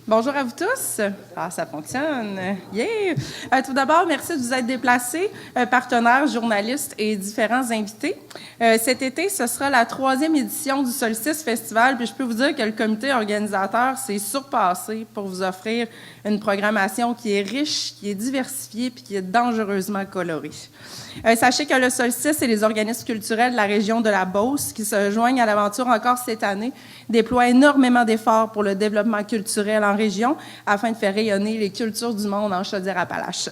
Bonjour à vous tous. Ah, ça fonctionne. Yeah! Tout d'abord, merci de vous être déplacés, partenaires, journalistes et différents invités. Cet été, ce sera la 3e édition du Solstice Festival, puis je peux vous dire que le comité organisateur s'est surpassé pour vous offrir une programmation qui est riche, qui est diversifiée, puis qui est dangereusement colorée. Sachez que le Solstice et les organismes culturels de la région de la Beauce, qui se joignent à l'aventure encore cette année, déploient énormément d'efforts pour le développement culturel en région afin de faire rayonner les cultures du monde en Chaudière-Appalaches.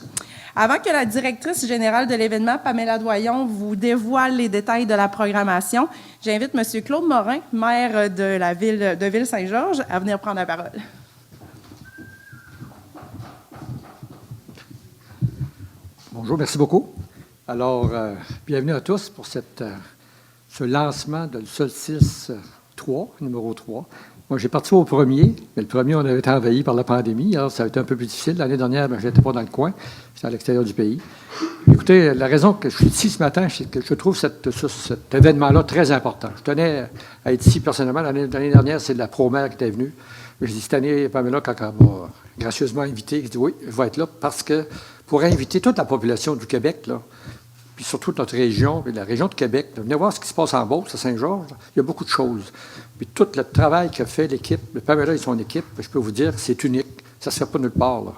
Avant que la directrice générale de l'événement, Pamela Doyon, vous dévoile les détails de la programmation, j'invite M. Claude Morin, maire de la ville de Ville-Saint-Georges, à venir prendre la parole. Bonjour, merci beaucoup. Alors, bienvenue à tous pour ce lancement de Solstice 3, numéro 3. Moi, j'ai participé au premier, mais le premier, on avait été envahi par la pandémie, alors ça a été un peu plus difficile. L'année dernière, je n'étais pas dans le coin, j'étais à l'extérieur du pays. Écoutez, la raison que je suis ici ce matin, c'est que je trouve cet événement-là très important. Je tenais à être ici personnellement. L'année dernière, c'est la pro-mère qui était venue. J'ai dit, cette année, Pamela, quand elle m'a gracieusement invité, je dis oui, je vais être là parce que pour inviter toute la population du Québec, là, puis surtout notre région, puis la région de Québec, venez voir ce qui se passe en Beauce, à Saint-Georges. Il y a beaucoup de choses. Puis tout le travail qu'a fait l'équipe, le Pamela et son équipe, je peux vous dire, c'est unique. Ça ne se fait pas nulle part. Là.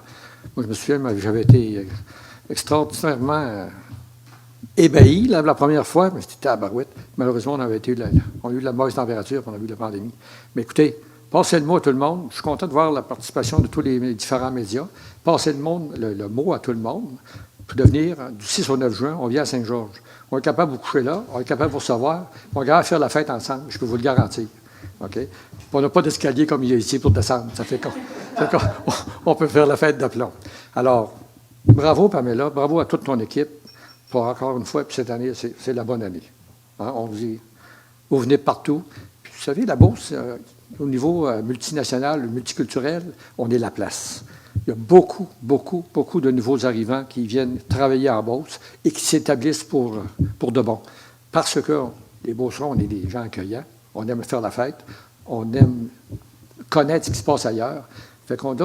Moi, je me souviens, j'avais été extraordinairement ébahi la première fois, mais c'était à Barouette. Malheureusement, on a eu de la mauvaise température, puis on a eu la pandémie. Mais écoutez, passez le mot à tout le monde. Je suis content de voir la participation de tous les différents médias. Passez le mot à tout le monde. Pour devenir, du 6 au 9 juin, on vient à Saint-Georges. On est capable de vous coucher là, on est capable de vous recevoir, on est capable de faire la fête ensemble, je peux vous le garantir. OK? On n'a pas d'escalier comme il y a ici pour descendre. Ça fait qu'on peut faire la fête d'aplomb. Alors, bravo Pamela, bravo à toute ton équipe. Pour encore une fois, puis cette année, c'est la bonne année. Hein? On vous dit, vous venez de partout. Puis, vous savez, la Beauce, au niveau multinational, multiculturel, on est la place. Il y a beaucoup de nouveaux arrivants qui viennent travailler en Beauce et qui s'établissent pour de bon. Parce que les Beaucerons, on est des gens accueillants, on aime faire la fête, on aime connaître ce qui se passe ailleurs. Fait qu'on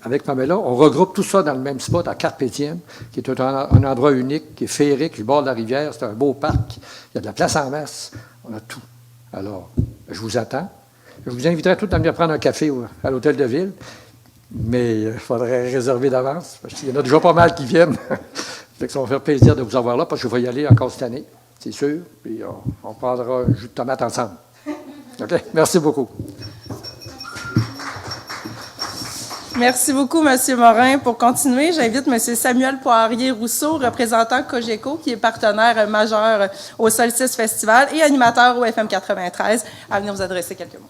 avec Pamela, on regroupe tout ça dans le même spot à Carpétienne, qui est un endroit unique, qui est féerique, le bord de la rivière, c'est un beau parc, il y a de la place en masse, on a tout. Alors, je vous attends. Je vous inviterai tous à venir prendre un café à l'hôtel de ville. Mais il faudrait réserver d'avance, parce qu'il y en a déjà pas mal qui viennent. Ça va faire plaisir de vous avoir là, parce que je vais y aller encore cette année, c'est sûr. Puis on prendra un jus de tomate ensemble. OK? Merci beaucoup. Merci beaucoup, M. Morin. Pour continuer, j'invite M. Samuel Poirier-Rousseau, représentant Cogeco, qui est partenaire majeur au Solstice Festival et animateur au FM 93, à venir vous adresser quelques mots.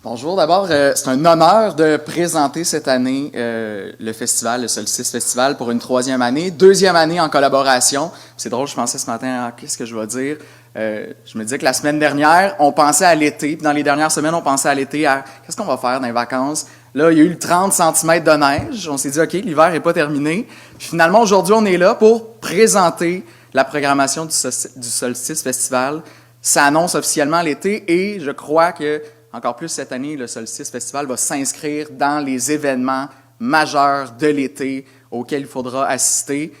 Bonjour. D'abord, c'est un honneur de présenter cette année le festival, le Solstice Festival, pour une 3e année. 2e année en collaboration. C'est drôle, je pensais ce matin, qu'est-ce que je vais dire? Je me disais que la semaine dernière, on pensait à l'été. Puis dans les dernières semaines, on pensait à l'été, à qu'est-ce qu'on va faire dans les vacances? Là, il y a eu le 30 cm de neige. On s'est dit, OK, l'hiver n'est pas terminé. Puis finalement, aujourd'hui, on est là pour présenter la programmation du Solstice Festival. Ça annonce officiellement l'été et je crois que encore plus cette année, le Solstice Festival va s'inscrire dans les événements majeurs de l'été auxquels il faudra assister.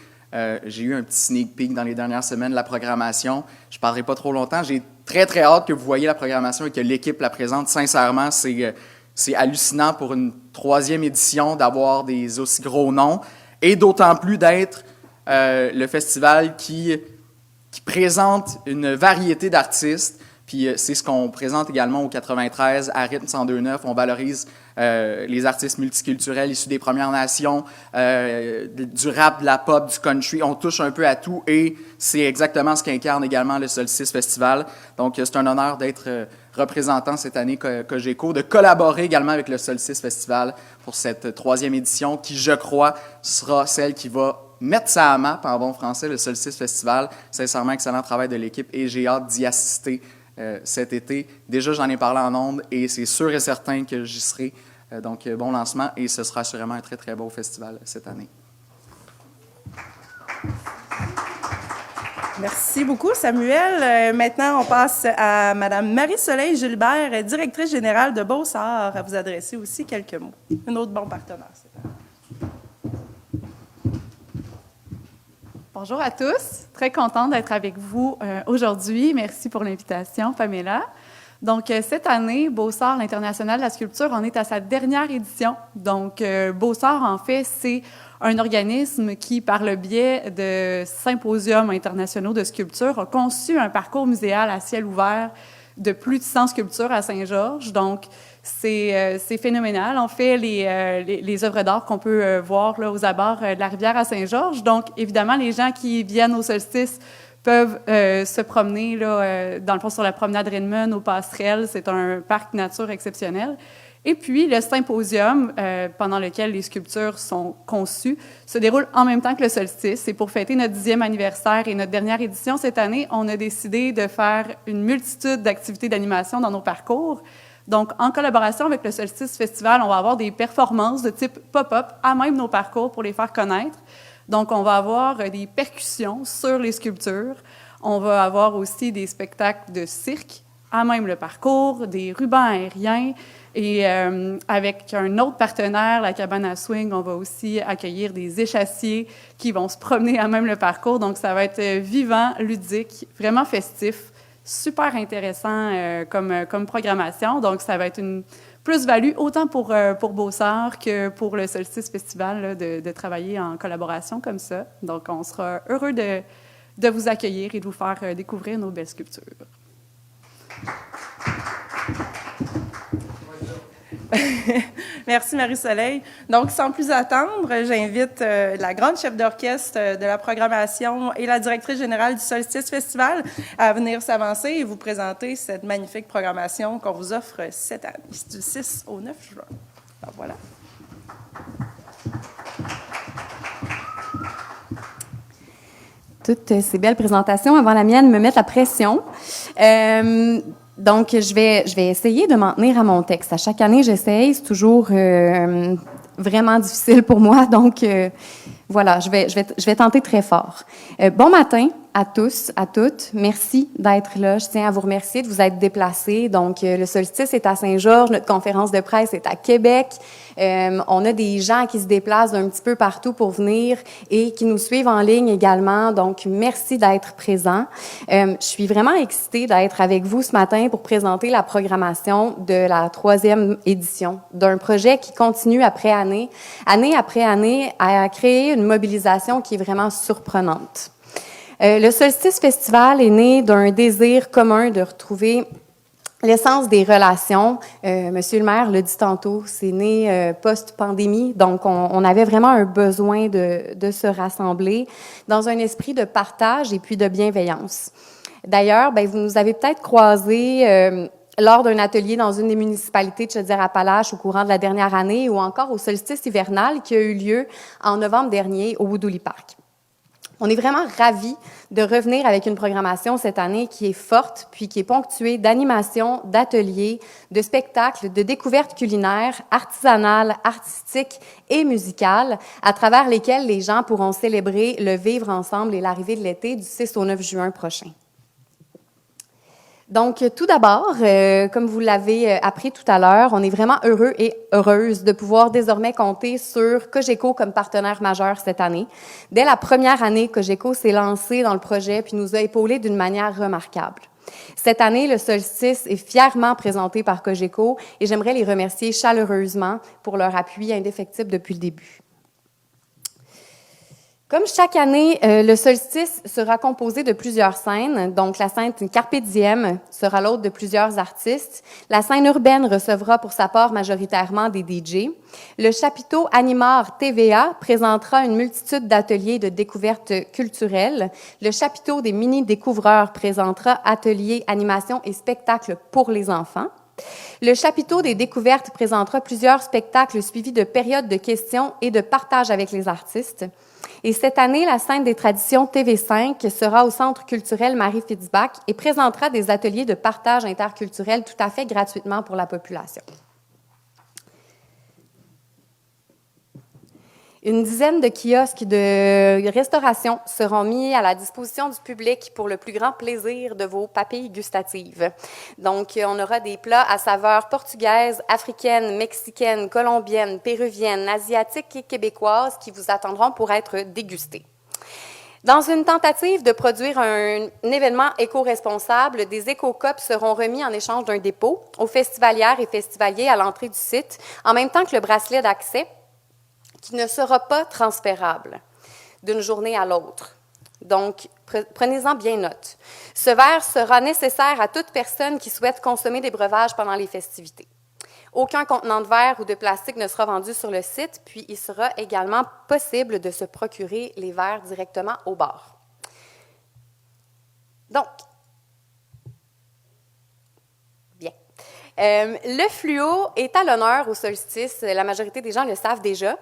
J'ai eu un petit sneak peek dans les dernières semaines de la programmation. Je ne parlerai pas trop longtemps. J'ai très, très hâte que vous voyez la programmation et que l'équipe la présente. Sincèrement, c'est hallucinant pour une 3e édition d'avoir des aussi gros noms et d'autant plus d'être le festival qui présente une variété d'artistes. Puis c'est ce qu'on présente également au 93, à Rythme 102.9. On valorise les artistes multiculturels issus des Premières Nations, du rap, de la pop, du country. On touche un peu à tout et c'est exactement ce qu'incarne également le Solstice Festival. Donc, c'est un honneur d'être représentant cette année Cogeco, de collaborer également avec le Solstice Festival pour cette 3e édition qui, je crois, sera celle qui va mettre ça à map en bon français, le Solstice Festival. Sincèrement, excellent travail de l'équipe et j'ai hâte d'y assister cet été. Déjà, j'en ai parlé en ondes et c'est sûr et certain que j'y serai. Donc, bon lancement et ce sera assurément un très, très beau festival cette année. Merci beaucoup, Samuel. Maintenant, on passe à Mme Marie-Soleil Gilbert, directrice générale de Beauce-Arts, à vous adresser aussi quelques mots. Un autre bon partenaire. Bonjour à tous. Très contente d'être avec vous aujourd'hui. Merci pour l'invitation, Pamela. Donc, cette année, Beauce-Arts, l'International de la sculpture, en est à sa dernière édition. Donc, Beauce-Arts, en fait, c'est un organisme qui, par le biais de symposiums internationaux de sculpture, a conçu un parcours muséal à ciel ouvert de plus de 100 sculptures à Saint-Georges. Donc, c'est phénoménal. On fait les œuvres d'art qu'on peut voir là, aux abords de la rivière à Saint-Georges. Donc, évidemment, les gens qui viennent au solstice peuvent se promener là, dans le fond sur la promenade Redmond, aux passerelles. C'est un parc nature exceptionnel. Et puis, le symposium, pendant lequel les sculptures sont conçues, se déroule en même temps que le solstice. Et pour fêter notre 10e anniversaire et notre dernière édition cette année, on a décidé de faire une multitude d'activités d'animation dans nos parcours. Donc, en collaboration avec le Solstice Festival, on va avoir des performances de type pop-up à même nos parcours pour les faire connaître. Donc, on va avoir des percussions sur les sculptures. On va avoir aussi des spectacles de cirque à même le parcours, des rubans aériens. Et avec un autre partenaire, la cabane à swing, on va aussi accueillir des échassiers qui vont se promener à même le parcours. Donc, ça va être vivant, ludique, vraiment festif, super intéressant comme programmation. Donc, ça va être une plus-value autant pour Beauce-Arts que pour le Solstice Festival là, de travailler en collaboration comme ça. Donc, on sera heureux de vous accueillir et de vous faire découvrir nos belles sculptures. Merci Marie-Soleil. Donc, sans plus attendre, j'invite la grande chef d'orchestre de la programmation et la directrice générale du Solstice Festival à venir s'avancer et vous présenter cette magnifique programmation qu'on vous offre cette année, du 6 au 9 juin. Alors, voilà. Toutes ces belles présentations avant la mienne me mettent la pression. Donc, je vais essayer de m'en tenir à mon texte. À chaque année, j'essaye. C'est toujours vraiment difficile pour moi. Donc, voilà, je vais tenter très fort. Bon matin à tous, à toutes. Merci d'être là. Je tiens à vous remercier de vous être déplacés. Donc, le solstice est à Saint-Georges. Notre conférence de presse est à Québec. On a des gens qui se déplacent d'un petit peu partout pour venir et qui nous suivent en ligne également. Donc, merci d'être présents. Je suis vraiment excitée d'être avec vous ce matin pour présenter la programmation de la 3e édition d'un projet qui continue après année après année, à créer une mobilisation qui est vraiment surprenante. Le Solstice Festival est né d'un désir commun de retrouver l'essence des relations. Monsieur le maire l'a dit tantôt, c'est né post-pandémie, donc on avait vraiment un besoin de se rassembler dans un esprit de partage et puis de bienveillance. D'ailleurs, vous nous avez peut-être croisés lors d'un atelier dans une des municipalités de Chaudière-Appalaches au courant de la dernière année ou encore au solstice hivernal qui a eu lieu en novembre dernier au Woodoulie Park. On est vraiment ravis de revenir avec une programmation cette année qui est forte, puis qui est ponctuée d'animations, d'ateliers, de spectacles, de découvertes culinaires, artisanales, artistiques et musicales, à travers lesquelles les gens pourront célébrer le vivre ensemble et l'arrivée de l'été du 6 au 9 juin prochain. Donc, tout d'abord, comme vous l'avez appris tout à l'heure, on est vraiment heureux et heureuse de pouvoir désormais compter sur Cogeco comme partenaire majeur cette année. Dès la première année, Cogeco s'est lancé dans le projet puis nous a épaulés d'une manière remarquable. Cette année, le solstice est fièrement présenté par Cogeco et j'aimerais les remercier chaleureusement pour leur appui indéfectible depuis le début. Comme chaque année, le solstice sera composé de plusieurs scènes. Donc, la scène Carpe Diem sera l'hôte de plusieurs artistes. La scène urbaine recevra pour sa part majoritairement des DJ. Le chapiteau Animar TVA présentera une multitude d'ateliers de découvertes culturelles. Le chapiteau des mini-découvreurs présentera ateliers, animations et spectacles pour les enfants. Le chapiteau des découvertes présentera plusieurs spectacles suivis de périodes de questions et de partage avec les artistes. Et cette année, la scène des traditions TV5 sera au Centre culturel Marie-Fitzbach et présentera des ateliers de partage interculturel tout à fait gratuitement pour la population. Une dizaine de kiosques de restauration seront mis à la disposition du public pour le plus grand plaisir de vos papilles gustatives. Donc, on aura des plats à saveur portugaise, africaine, mexicaine, colombienne, péruvienne, asiatique et québécoise qui vous attendront pour être dégustés. Dans une tentative de produire un événement éco-responsable, des éco-cups seront remis en échange d'un dépôt aux festivalières et festivaliers à l'entrée du site, en même temps que le bracelet d'accès, qui ne sera pas transférable d'une journée à l'autre. Donc, prenez-en bien note. Ce verre sera nécessaire à toute personne qui souhaite consommer des breuvages pendant les festivités. Aucun contenant de verre ou de plastique ne sera vendu sur le site, puis il sera également possible de se procurer les verres directement au bar. Donc, le fluo est à l'honneur au solstice. La majorité des gens le savent déjà.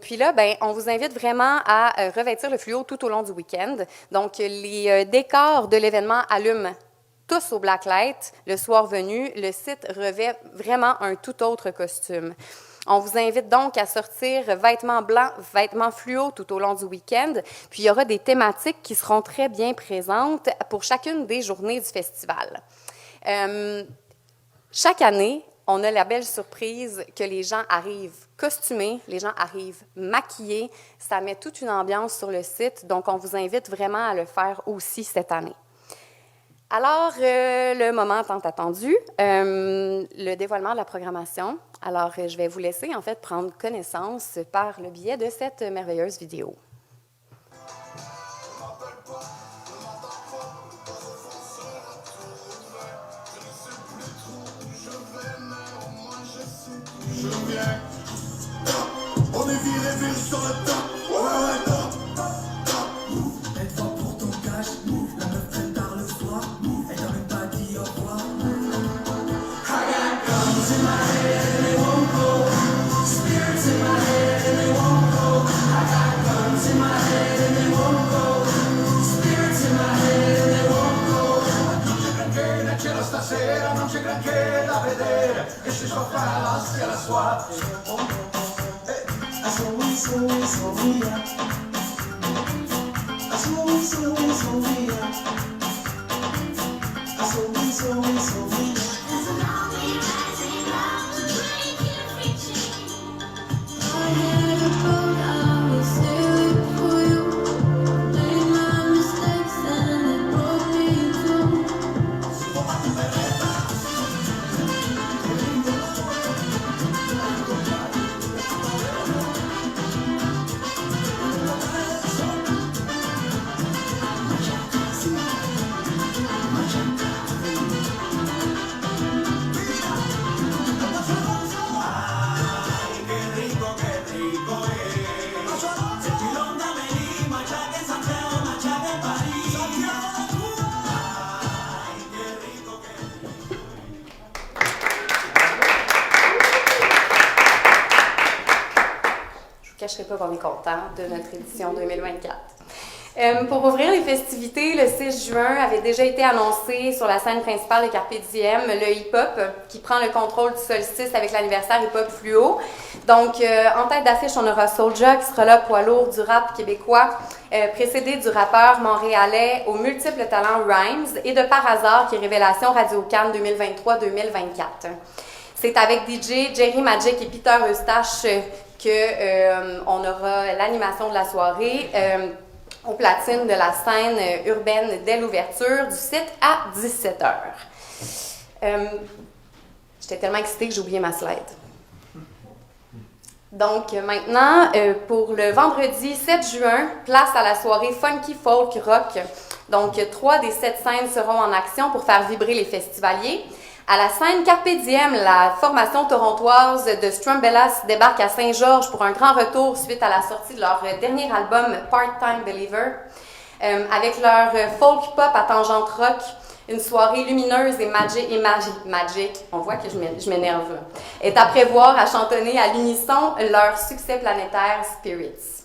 Puis là, on vous invite vraiment à revêtir le fluo tout au long du week-end. Donc, les décors de l'événement allument tous au blacklight. Le soir venu, le site revêt vraiment un tout autre costume. On vous invite donc à sortir vêtements blancs, vêtements fluo tout au long du week-end. Puis, il y aura des thématiques qui seront très bien présentes pour chacune des journées du festival. Chaque année, on a la belle surprise que les gens arrivent costumés, les gens arrivent maquillés. Ça met toute une ambiance sur le site, donc on vous invite vraiment à le faire aussi cette année. Alors, le moment tant attendu, le dévoilement de la programmation. Alors, je vais vous laisser en fait prendre connaissance par le biais de cette merveilleuse vidéo. Je viens, on est viré sur le top, ouais, top. Être fort pour ton cash, la meuf traîne tard le soir, elle t'a même pas dit au revoir. I got guns in my head and they won't go, spirits in my head and they won't go. I got guns in my head and they won't go, spirits in my head and they won't go. Non c'è granché nel cielo stasera, non c'è granché da vedere, che si scoppia la lascia la sua. Je ne cacherai pas qu'on est content de notre édition 2024. Pour ouvrir les festivités, le 6 juin avait déjà été annoncé sur la scène principale de Carpe Diem le hip-hop qui prend le contrôle du solstice avec l'anniversaire hip-hop fluo. Donc, en tête d'affiche, on aura Soulja qui sera là, poids lourd du rap québécois, précédé du rappeur montréalais aux multiples talents Rhymes et de Par hasard qui est Révélation Radio-Can 2023-2024. C'est avec DJ Jerry Magic et Peter Eustache qu'on aura l'animation de la soirée aux platines de la scène urbaine dès l'ouverture du site à 17h. J'étais tellement excitée que j'ai oublié ma slide. Donc maintenant, pour le vendredi 7 juin, place à la soirée Funky Folk Rock. Donc 3 des 7 scènes seront en action pour faire vibrer les festivaliers. À la scène Carpe Diem, la formation torontoise de Strumbellas débarque à Saint-Georges pour un grand retour suite à la sortie de leur dernier album Part-Time Believer. Avec leur folk pop à tangente rock, une soirée lumineuse et magique, on voit que je m'énerve, est à prévoir à chantonner à l'unisson leur succès planétaire Spirits.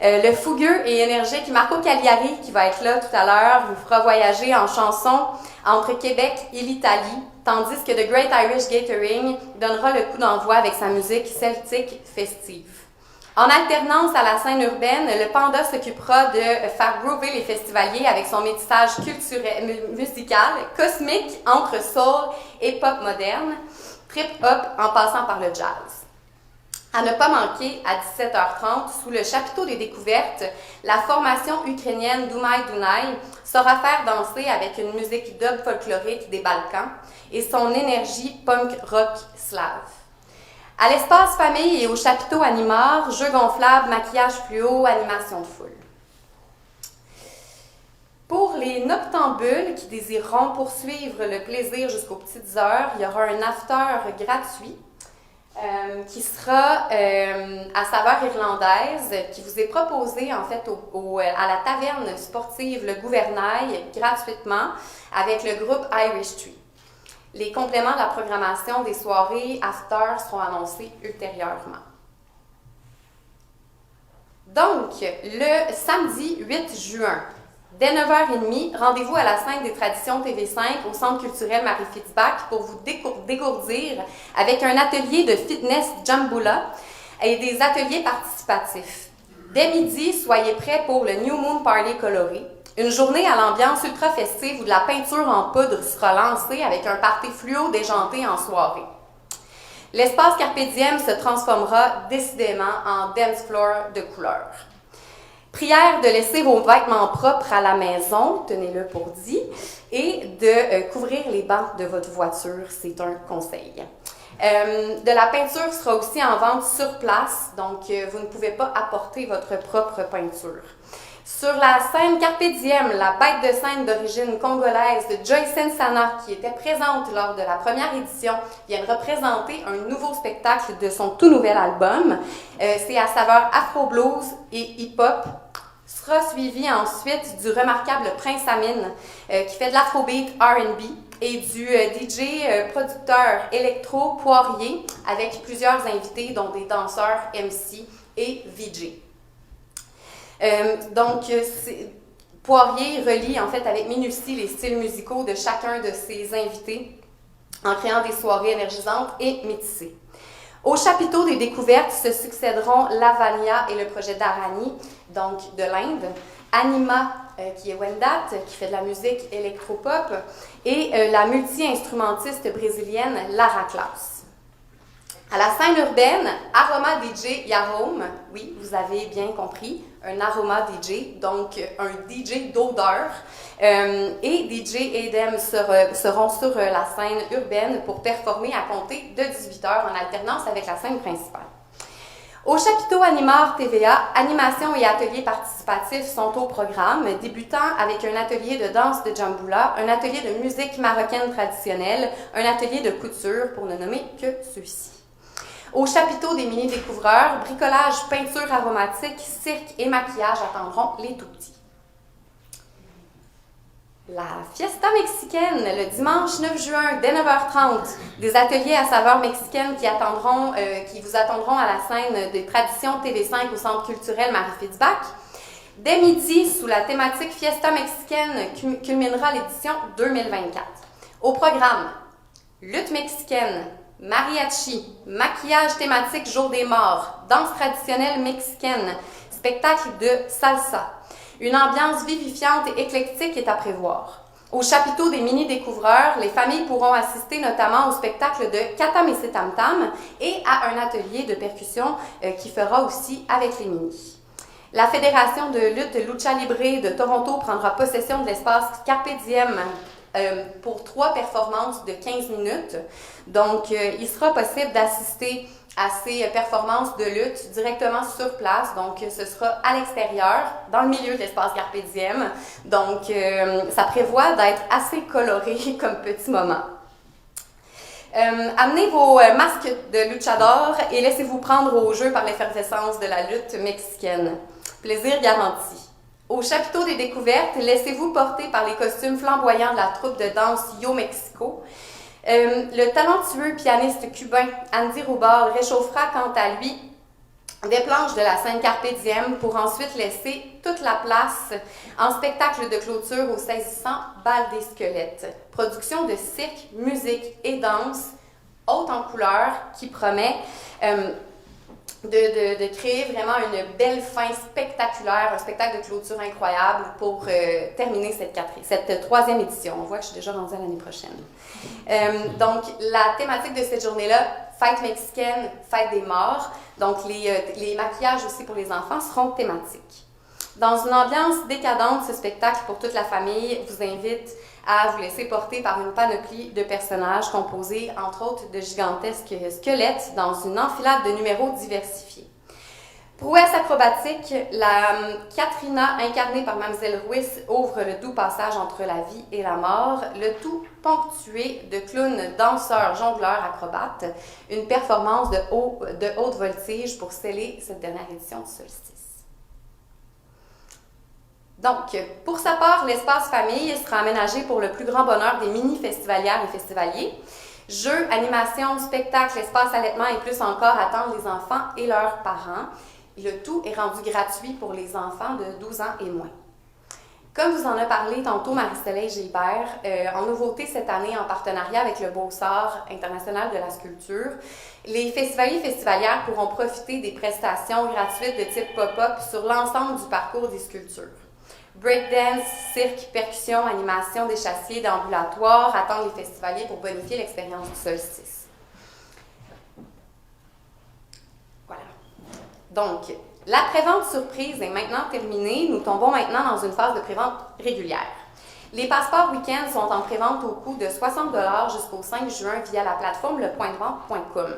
Le fougueux et énergique Marco Cagliari, qui va être là tout à l'heure, vous fera voyager en chanson entre Québec et l'Italie, tandis que The Great Irish Gathering donnera le coup d'envoi avec sa musique celtique festive. En alternance à la scène urbaine, le Panda s'occupera de faire groover les festivaliers avec son métissage musical cosmique entre soul et pop moderne, trip-hop en passant par le jazz. À ne pas manquer, à 17h30, sous le chapiteau des découvertes, la formation ukrainienne Dumai Dunai saura faire danser avec une musique dub folklorique des Balkans et son énergie punk rock slave. À l'espace famille et au chapiteau Animar, jeux gonflables, maquillage fluo, animation de foule. Pour les noctambules qui désireront poursuivre le plaisir jusqu'aux petites heures, il y aura un after gratuit qui sera à saveur irlandaise, qui vous est proposé en fait à la taverne sportive Le Gouvernail gratuitement avec le groupe Irish Tree. Les compléments de la programmation des soirées after seront annoncés ultérieurement. Donc, le samedi 8 juin, dès 9h30, rendez-vous à la scène des traditions TV5 au Centre culturel Marie-Fitzbach pour vous dégourdir avec un atelier de fitness Jambula et des ateliers participatifs. Dès midi, soyez prêts pour le New Moon Party coloré. Une journée à l'ambiance ultra festive où de la peinture en poudre sera lancée avec un party fluo déjanté en soirée. L'espace Carpe Diem se transformera décidément en dance floor de couleur. Prière de laisser vos vêtements propres à la maison, tenez-le pour dit, et de couvrir les bancs de votre voiture, c'est un conseil. De la peinture sera aussi en vente sur place, donc vous ne pouvez pas apporter votre propre peinture. Sur la scène Carpe Diem, la bête de scène d'origine congolaise de Joyce Nsana, qui était présente lors de la première édition, vient représenter un nouveau spectacle de son tout nouvel album. C'est à saveur afro-blues et hip-hop. Sera suivi ensuite du remarquable Prince Amine, qui fait de l'afrobeat R&B, et du DJ producteur électro Poirier, avec plusieurs invités, dont des danseurs MC et VJ. Poirier relie en fait avec minutie les styles musicaux de chacun de ses invités en créant des soirées énergisantes et métissées. Au chapiteau des découvertes se succéderont Lavania et le projet d'Arani, donc de l'Inde, Anima, qui est Wendat, qui fait de la musique électropop, et la multi-instrumentiste brésilienne Lara Klaus. À la scène urbaine, Aroma DJ Yahome, oui, vous avez bien compris, un Aroma DJ, donc un DJ d'odeur, et DJ Edem seront sur la scène urbaine pour performer à compter de 18h en alternance avec la scène principale. Au chapiteau Animar TVA, animation et ateliers participatifs sont au programme, débutant avec un atelier de danse de Jambula, un atelier de musique marocaine traditionnelle, un atelier de couture, pour ne nommer que ceux-ci. Au chapiteau des mini-découvreurs, bricolage, peinture aromatique, cirque et maquillage attendront les tout-petits. La fiesta mexicaine, le dimanche 9 juin, dès 9h30, des ateliers à saveur mexicaine qui vous attendront à la scène des traditions TV5 au Centre culturel Marie-Fitzbach. Dès midi, sous la thématique fiesta mexicaine, culminera l'édition 2024. Au programme, lutte mexicaine, mariachi, maquillage thématique Jour des morts, danse traditionnelle mexicaine, spectacle de salsa. Une ambiance vivifiante et éclectique est à prévoir. Au chapiteau des mini-découvreurs, les familles pourront assister notamment au spectacle de Katamese Tam Tam et à un atelier de percussion qui fera aussi avec les minis. La Fédération de lutte Lucha Libre de Toronto prendra possession de l'espace Carpe Diem pour 3 performances de 15 minutes. Donc, il sera possible d'assister à ces performances de lutte directement sur place. Donc, ce sera à l'extérieur, dans le milieu de l'espace Carpe Diem. Donc, ça prévoit d'être assez coloré comme petit moment. Amenez vos masques de luchador et laissez-vous prendre au jeu par l'effervescence de la lutte mexicaine. Plaisir garanti. Au chapiteau des découvertes, laissez-vous porter par les costumes flamboyants de la troupe de danse Yo Mexico. Le talentueux pianiste cubain Andy Rubal réchauffera quant à lui des planches de la scène Carpe Diem pour ensuite laisser toute la place en spectacle de clôture au saisissant Bal des squelettes. Production de cirque, musique et danse haute en couleurs qui promet de créer vraiment une belle fin spectaculaire, un spectacle de clôture incroyable pour terminer cette troisième édition. On voit que je suis déjà rendue à l'année prochaine. Donc, la thématique de cette journée-là, fête mexicaine, fête des morts. Donc, les maquillages aussi pour les enfants seront thématiques. Dans une ambiance décadente, ce spectacle pour toute la famille vous invite à vous laisser porter par une panoplie de personnages composés, entre autres, de gigantesques squelettes dans une enfilade de numéros diversifiés. Prouesse acrobatique, la Katrina, incarnée par Mlle Ruiz, ouvre le doux passage entre la vie et la mort, le tout ponctué de clowns, danseurs, jongleurs, acrobates, une performance de haute voltige pour sceller cette dernière édition du solstice. Donc, pour sa part, l'espace famille sera aménagé pour le plus grand bonheur des mini-festivalières et festivaliers. Jeux, animations, spectacles, espace allaitement et plus encore attendent les enfants et leurs parents. Le tout est rendu gratuit pour les enfants de 12 ans et moins. Comme vous en a parlé tantôt Marie-Soleil Gilbert, en nouveauté cette année en partenariat avec le Beaux-Arts international de la sculpture, les festivaliers et festivalières pourront profiter des prestations gratuites de type pop-up sur l'ensemble du parcours des sculptures. Breakdance, cirque, percussion, animation, d'échassier, d'ambulatoire attendent les festivaliers pour bonifier l'expérience du solstice. Voilà. Donc, la prévente surprise est maintenant terminée. Nous tombons maintenant dans une phase de prévente régulière. Les passeports week-end sont en prévente au coût de 60 $ jusqu'au 5 juin via la plateforme lepointdevente.com.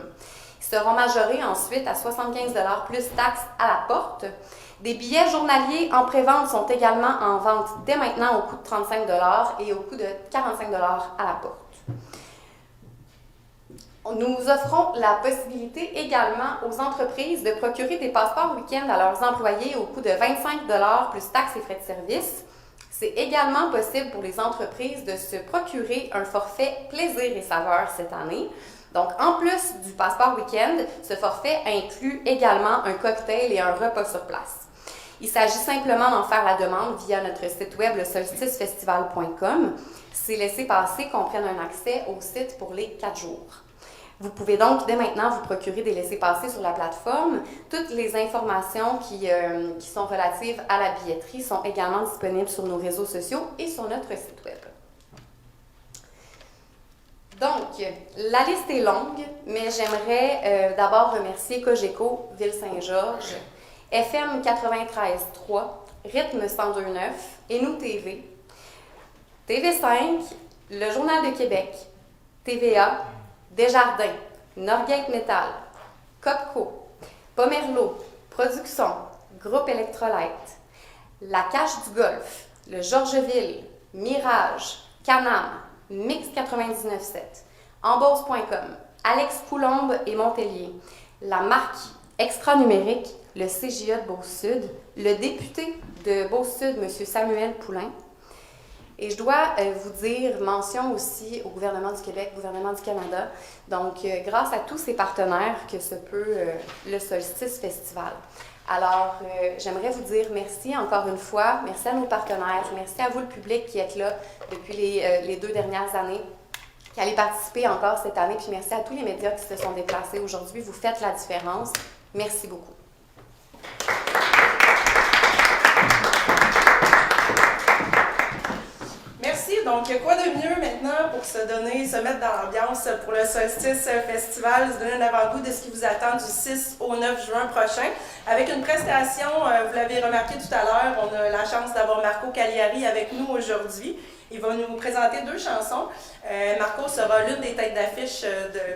Ils seront majorés ensuite à 75 $ plus taxes à la porte. Des billets journaliers en pré-vente sont également en vente dès maintenant au coût de 35 $ et au coût de 45 $ à la porte. Nous offrons la possibilité également aux entreprises de procurer des passeports week-end à leurs employés au coût de 25 $ plus taxes et frais de service. C'est également possible pour les entreprises de se procurer un forfait plaisir et saveur cette année. Donc, en plus du passeport week-end, ce forfait inclut également un cocktail et un repas sur place. Il s'agit simplement d'en faire la demande via notre site web, le solsticefestival.com. Ces laissez-passer comprennent un accès au site pour les 4 jours. Vous pouvez donc dès maintenant vous procurer des laissez-passer sur la plateforme. Toutes les informations qui sont relatives à la billetterie sont également disponibles sur nos réseaux sociaux et sur notre site web. Donc, la liste est longue, mais j'aimerais d'abord remercier Cogeco, Ville-Saint-Georges, FM 93.3, Rythme 102.9, et nous TV, TV5, Le Journal de Québec, TVA, Desjardins, Norgate Metal, Copco, Pomerleau, Production, Groupe Électrolyte, La Cache du Golfe, le Georgeville, Mirage, Canam, Mix 99.7, Embauche.com, Alex Coulombe et Montpellier, La Marque, Extra Numérique, le CJA de Beauce-Sud, le député de Beauce-Sud, M. Samuel Poulain. Et je dois vous dire, mention aussi au gouvernement du Québec, au gouvernement du Canada. Donc, grâce à tous ces partenaires que se peut le Solstice Festival. Alors, j'aimerais vous dire merci encore une fois. Merci à nos partenaires. Merci à vous, le public, qui êtes là depuis les 2 dernières années, qui allez participer encore cette année. Puis merci à tous les médias qui se sont déplacés aujourd'hui. Vous faites la différence. Merci beaucoup. Merci. Donc, quoi de mieux maintenant pour se mettre dans l'ambiance pour le Solstice Festival, se donner un avant-goût de ce qui vous attend du 6 au 9 juin prochain. Avec une prestation, vous l'avez remarqué tout à l'heure, on a la chance d'avoir Marco Cagliari avec nous aujourd'hui. Il va nous présenter 2 chansons. Marco sera l'une des têtes d'affiche,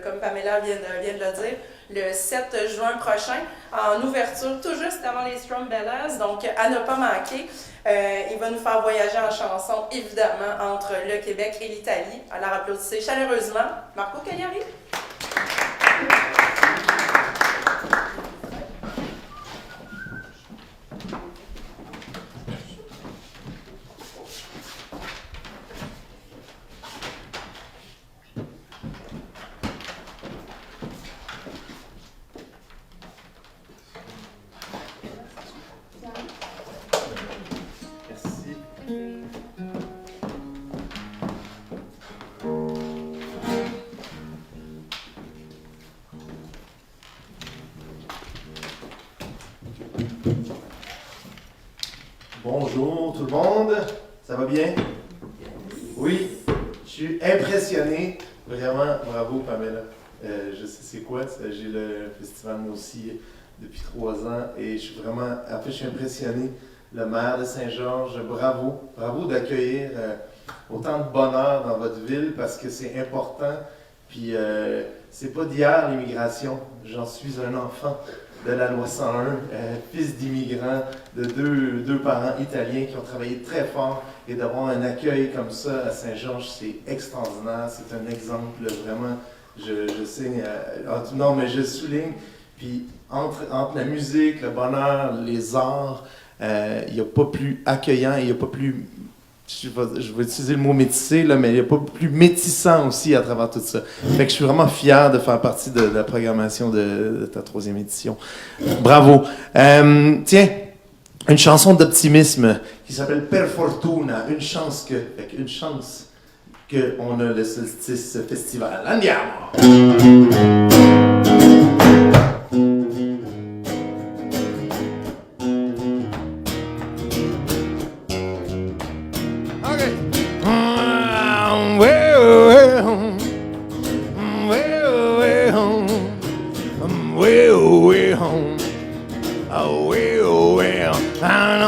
comme Pamela vient de le dire, le 7 juin prochain, en ouverture, tout juste avant les Strumbellas, donc à ne pas manquer. Il va nous faire voyager en chanson, évidemment, entre le Québec et l'Italie. Alors applaudissez chaleureusement Marco Cagliari. Bonjour tout le monde, ça va bien? Oui, je suis impressionné, vraiment, bravo Pamela. Je sais c'est quoi, j'ai le festival moi aussi depuis 3 ans et je suis vraiment, en fait je suis impressionné. Le maire de Saint-Georges, bravo d'accueillir autant de bonheur dans votre ville parce que c'est important. Puis c'est pas d'hier l'immigration, j'en suis un enfant de la loi 101, fils d'immigrants, de deux parents italiens qui ont travaillé très fort et d'avoir un accueil comme ça à Saint-Georges, c'est extraordinaire, c'est un exemple vraiment, je signe, non mais je souligne, puis entre la musique, le bonheur, les arts, il n'y a pas plus accueillant, il n'y a pas plus, je vais utiliser le mot métissé, là, mais il n'y a pas plus métissant aussi à travers tout ça. Fait que je suis vraiment fier de faire partie de la programmation de ta 3e édition. Bravo. Tiens, une chanson d'optimisme qui s'appelle Per Fortuna, une chance qu'on a le Solstice Festival. Andiamo!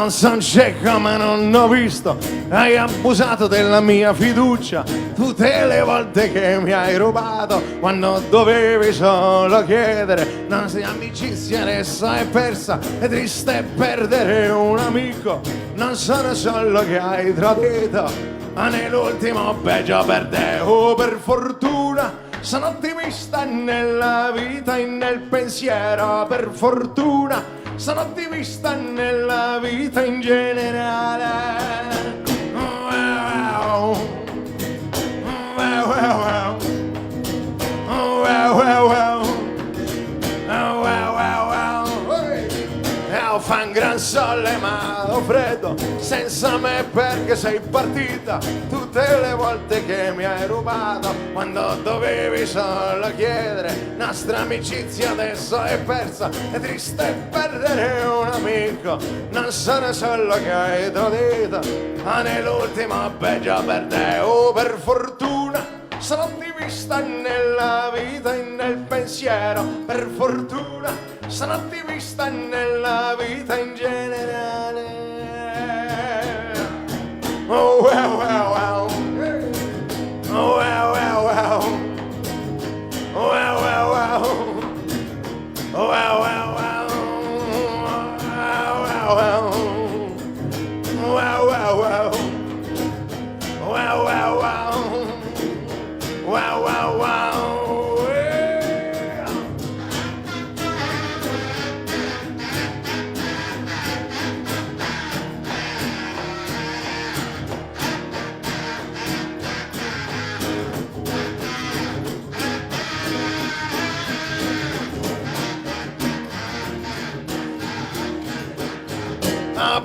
Non so c'è come non ho visto, hai abusato della mia fiducia tutte le volte che mi hai rubato, quando dovevi solo chiedere. Non sei amicizia, adesso è persa, è triste perdere un amico. Non sono solo che hai tradito, ma nell'ultimo peggio per te. Oh, per fortuna sono ottimista nella vita e nel pensiero, per fortuna sono ottimista nella vita in generale. Wow. Wow, wow, wow. Wow, wow, wow. Wow, wow, wow. Fa un gran sole ma ho freddo senza me perché sei partita tutte le volte che mi hai rubato, quando dovevi solo chiedere. Nostra amicizia adesso è persa, è triste perdere un amico. Non sono solo che hai tradito, ma nell'ultimo peggio per te. Oh, per fortuna sono ottimista nella vita e nel pensiero, per fortuna sono ottimista nella vita in generale. Oh, wow, wow, wow. Oh, wow, wow, wow. Oh, wow, wow, wow. Oh, wow, wow, wow. Wow, wow, wow. Wow, wow, wow. Wow, wow, wow. Wow, wow, wow.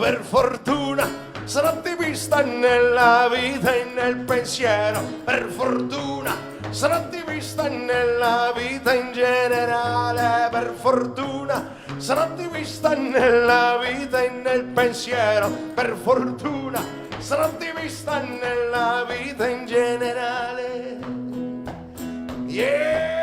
Per fortuna sono ottimista nella vita e nel pensiero, per fortuna sono ottimista nella vita in generale, per fortuna sono ottimista nella vita e nel pensiero, per fortuna sono ottimista nella vita in generale. Yeah!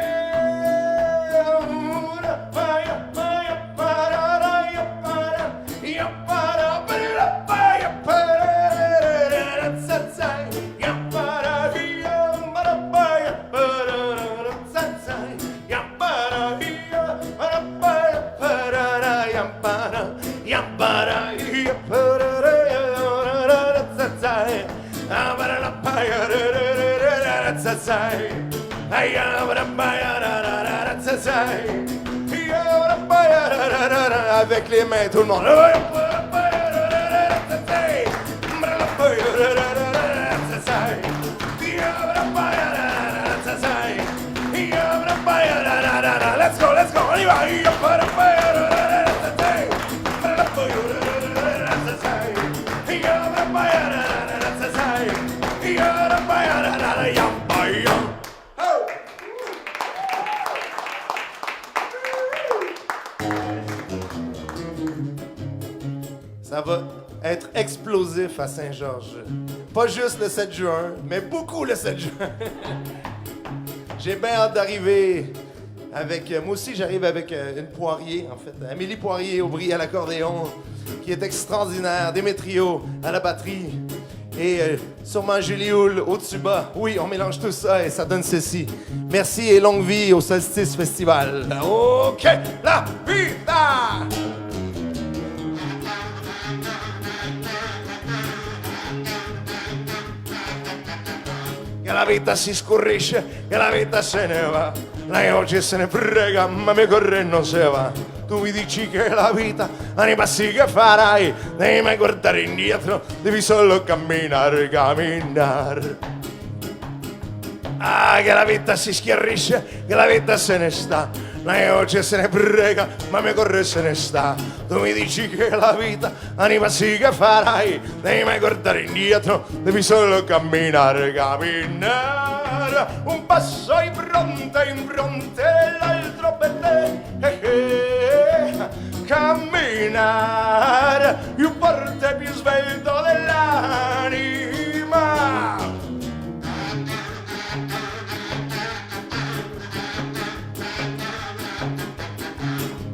Avec les mains, tout le monde. Let's go, let's go. On y va. Ça va être explosif à Saint-Georges. Pas juste le 7 juin, mais beaucoup le 7 juin. J'ai bien hâte d'arriver avec... moi aussi, j'arrive avec une Poirier, en fait. Amélie Poirier-Aubry à l'accordéon, qui est extraordinaire. Démétrio à la batterie. Et sûrement Julie Houle au tuba. Oui, on mélange tout ça et ça donne ceci. Merci et longue vie au Solstice Festival. OK, la vida! Che la vita si scurrisce, che la vita se ne va. Lei oggi se ne frega, ma mi corre e non se va. Tu mi dici che la vita ha nei passi che farai, devi mai guardare indietro, devi solo camminare, camminare. Ah, che la vita si schiarisce, che la vita se ne sta. Lei oggi se ne prega, ma mi corre e se ne sta. Tu mi dici che la vita ha nei passi che farai, devi mai guardare indietro, devi solo camminare, camminare. Un passo in fronte e l'altro per te. Camminare più forte, più svelto dell'anima.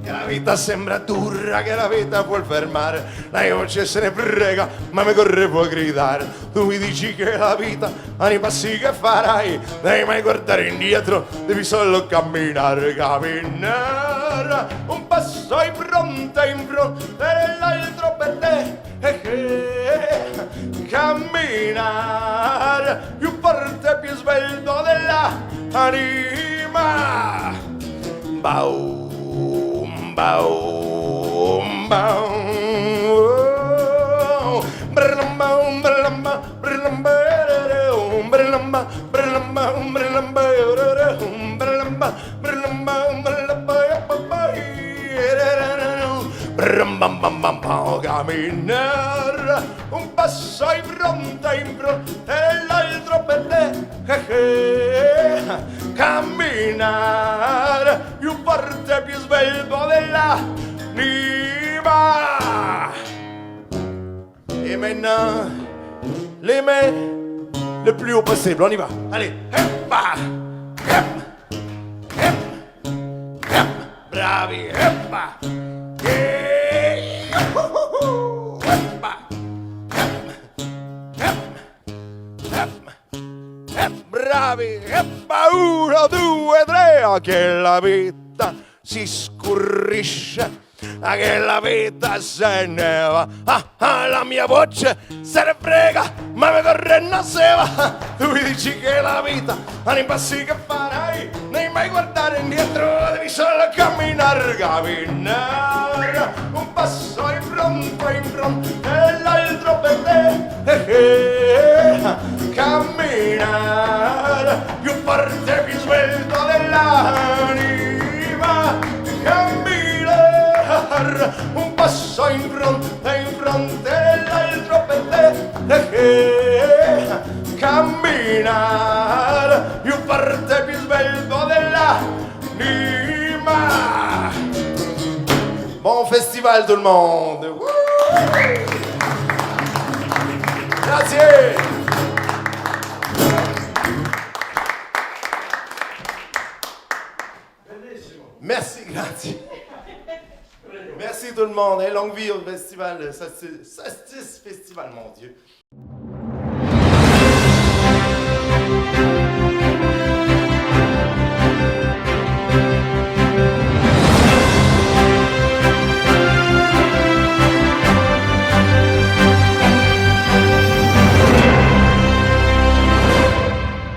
Che la vita sembra dura, che la vita può fermare. Lei voce se ne prega, ma mi corre può gridare. Tu mi dici che la vita ha nei passi che farai, devi mai guardare indietro, devi solo camminare, camminare. Un passo in fronte e l'altro per te. Camminare più forte, più svelto dell'anima. Baum, baum, baum. Brlam, baum, brlam, brlam, brlam, brlam, brlam, brlam, camminare un passo in fronte e l'altro per te. Camminare più forte, più svelto dell'anima. Et maintenant, les mains le plus haut possible. On y va. Allez. Heppa. Hep. Hep. Hep. Bravi. Heppa. Yeah. Heppa. Hep. Hep. Hep. Hep. Bravi. Heppa. 1, 2, 3. Che la vita si scurrisce, che la vita se ne va. La mia voce se ne frega, ma mi corre e non se va. Tu mi dici che la vita ha nei passi che farai, devi mai guardare indietro, devi solo camminare, camminare. Un passo in fronte e l'altro per te. Camminare più forte, più svelto dell'anima. Camminare un passo in fronte e l'altro per te. Camminare più forte, più svelto dell'anima. Bon festival tout le monde. Grazie. Merci, grazie. Merci tout le monde. Et longue vie au festival, Solstice Festival, mon Dieu.